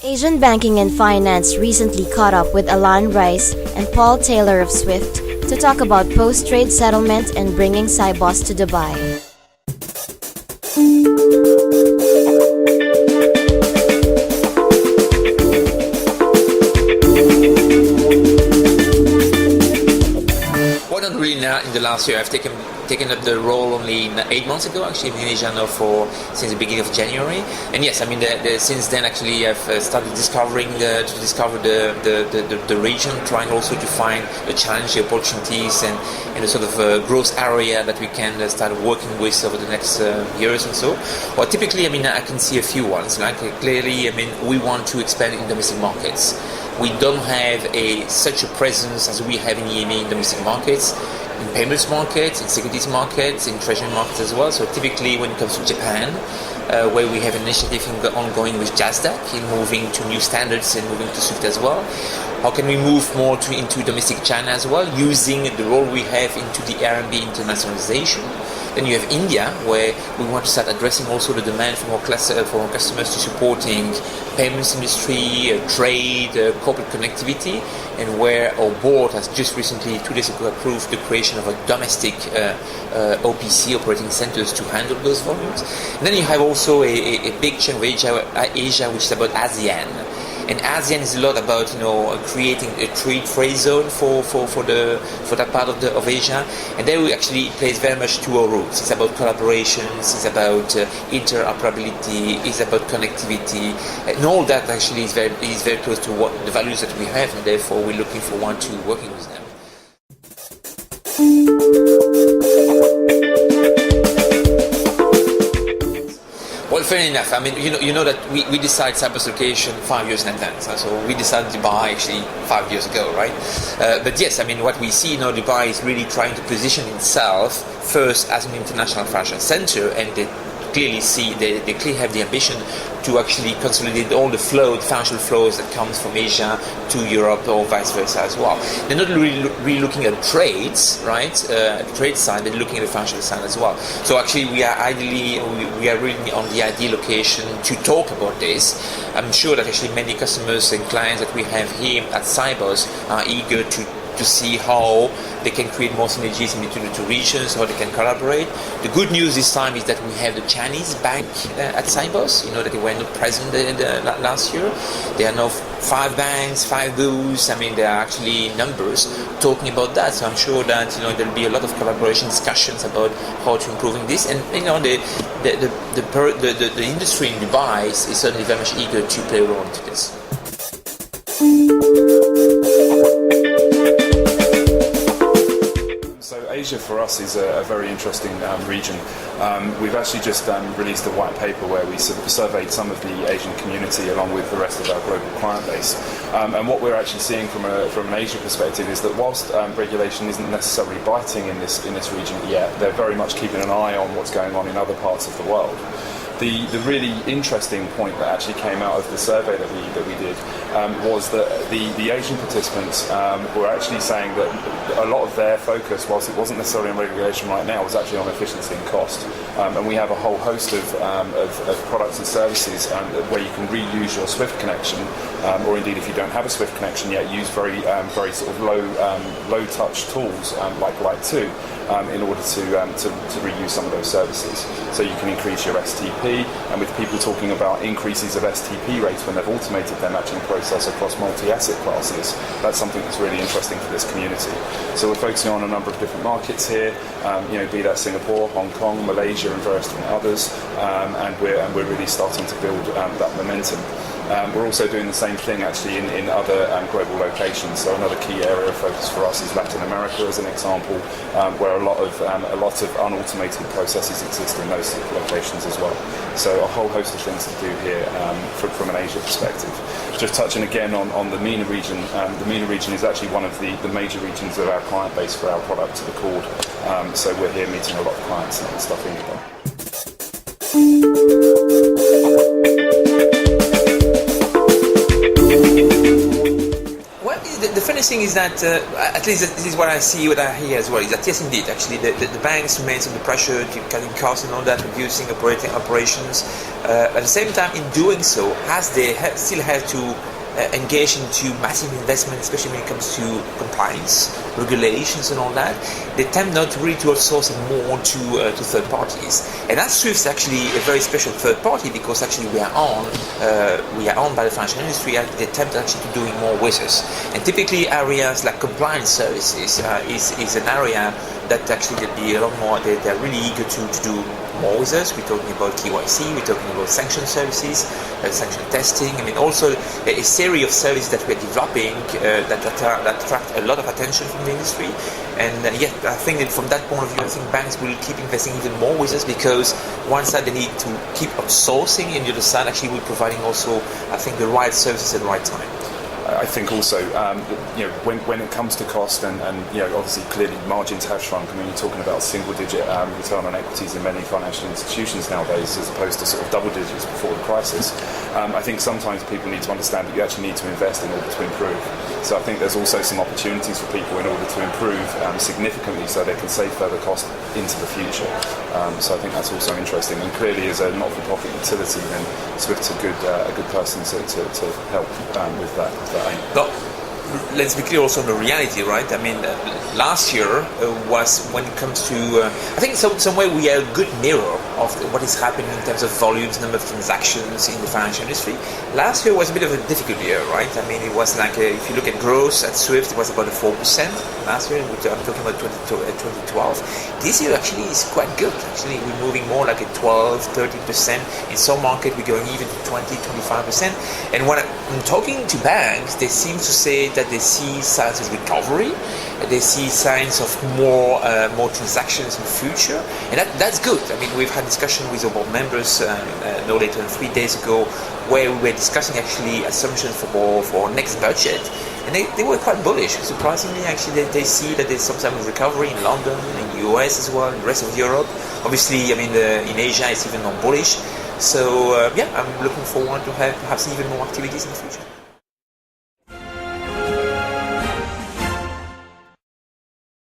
Asian Banking and Finance recently caught up with Alan Rice and Paul Taylor of Swift to talk about post-trade settlement and bringing Cybos to Dubai. Well, not really now in the last year. I've taken up the role only 8 months ago, actually, in Asia now since the beginning of January. And yes, I mean, since then, actually, I've started to discover the region, trying also to find the challenge, the opportunities, and the sort of growth area that we can start working with over the next years and so. Well, typically, I mean, I can see a few ones. Like clearly, I mean, we want to expand in domestic markets. We don't have such a presence as we have in EMEA in domestic markets, in payments markets, in securities markets, in treasury markets as well. So typically when it comes to Japan, where we have an initiative ongoing with JASDAC in moving to new standards and moving to Swift as well. How can we move more into domestic China as well, using the role we have into the RMB internationalization? Then you have India, where we want to start addressing also the demand from our customers to supporting payments industry, trade, corporate connectivity, and where our board has just recently, 2 days ago, approved the creation of a domestic OPC, operating centers, to handle those volumes. And then you have also a big chunk of Asia, which is about ASEAN. And ASEAN is a lot about creating a trade zone for that part of Asia, and there we actually plays very much to our roots. It's about collaborations, it's about interoperability, it's about connectivity, and all that actually is very close to what the values that we have, and therefore we're looking forward to working with them. Well, fair enough. I mean, you know that we decide Cyprus location 5 years in advance. So we decided Dubai actually 5 years ago, right? But yes, I mean, what we see now, Dubai is really trying to position itself first as an international financial center, and they clearly have the ambition to actually consolidate all the financial flows that comes from Asia to Europe or vice versa as well. They're not really looking at trades, right? At the trade side, they're looking at the financial side as well. So actually, we are really on the ideal location to talk about this. I'm sure that actually many customers and clients that we have here at Cybos are eager to see how they can create more synergies in between the two regions, how they can collaborate. The good news this time is that we have the Chinese bank at Cybos. You know that they were not present last year. There are now 5 banks, 5 booths. I mean, there are actually numbers talking about that. So I'm sure that there'll be a lot of collaboration discussions about how to improving this. And the industry in Dubai is certainly very much eager to play a role into this. Asia for us is a very interesting region. We've actually just released a white paper where we surveyed some of the Asian community along with the rest of our global client base. And what we're actually seeing from an Asia perspective is that whilst regulation isn't necessarily biting in this region yet, they're very much keeping an eye on what's going on in other parts of the world. The really interesting point that actually came out of the survey that we did was that the Asian participants were actually saying that a lot of their focus, whilst it wasn't necessarily on regulation right now, was actually on efficiency and cost. And we have a whole host of products and services where you can reuse your Swift connection, or indeed if you don't have a Swift connection yet, use very sort of low touch tools like Light2 in order to reuse some of those services. So you can increase your STP, and with people talking about increases of STP rates when they've automated their matching process across multi-asset classes, that's something that's really interesting for this community. So we're focusing on a number of different markets here, be that Singapore, Hong Kong, Malaysia, and various different others, and we're really starting to build that momentum. We're also doing the same thing actually in other global locations. So another key area of focus for us is Latin America as an example, where a lot of unautomated processes exist in those locations as well. So a whole host of things to do here from an Asia perspective. Just touching again on the MENA region. The MENA region is actually one of the major regions of our client base for our product, the Cord. So we're here meeting a lot of clients and stuff in Dubai. The funny thing is that, at least this is what I see, what I hear as well, is that yes, indeed, actually, the banks remain under pressure, keep cutting costs and all that, reducing operations. At the same time, in doing so, still have to engage into massive investment, especially when it comes to compliance, regulations and all that. They tend not really to outsource it more to third parties. And that Swift is actually a very special third party because actually we are owned by the financial industry. They tend actually to doing more with us. And typically areas like compliance services is an area that actually they'll be a lot more, they're really eager to do more with us. We're talking about KYC, we're talking about sanction services, sanction testing. I mean, also a series of services that we're developing that attract a lot of attention from the industry. And I think that from that point of view, I think banks will keep investing even more with us because one side they need to keep outsourcing, and the other side actually we're providing also, I think, the right services at the right time. I think also, when it comes to cost and obviously clearly margins have shrunk. I mean, you're talking about single-digit return on equities in many financial institutions nowadays, as opposed to sort of double digits before the crisis. I think sometimes people need to understand that you actually need to invest in order to improve. So I think there's also some opportunities for people in order to improve significantly, so they can save further cost into the future. So I think that's also interesting. And clearly, as a not-for-profit utility, then Swift's a good person to help with that. But let's be clear also on the reality, right? I mean, last year was, when it comes to, I think some way we are a good mirror of what is happening in terms of volumes, number of transactions in the financial industry. Last year was a bit of a difficult year, right? I mean, it was like, if you look at growth at Swift, it was about 4% last year, which I'm talking about 2012. This year actually is quite good. Actually, we're moving more like a 12, 13%. In some market, we're going even to 20, 25%. And when I'm talking to banks, they seem to say that they see signs of recovery, they see signs of more transactions in the future, and that's good. I mean, we've had discussion with our board members no later than 3 days ago, where we were discussing actually assumptions for next budget, and they were quite bullish. Surprisingly, actually, they see that there's some type of recovery in London, in the US as well, in the rest of Europe. Obviously, I mean, in Asia it's even more bullish. So I'm looking forward to have perhaps even more activities in the future.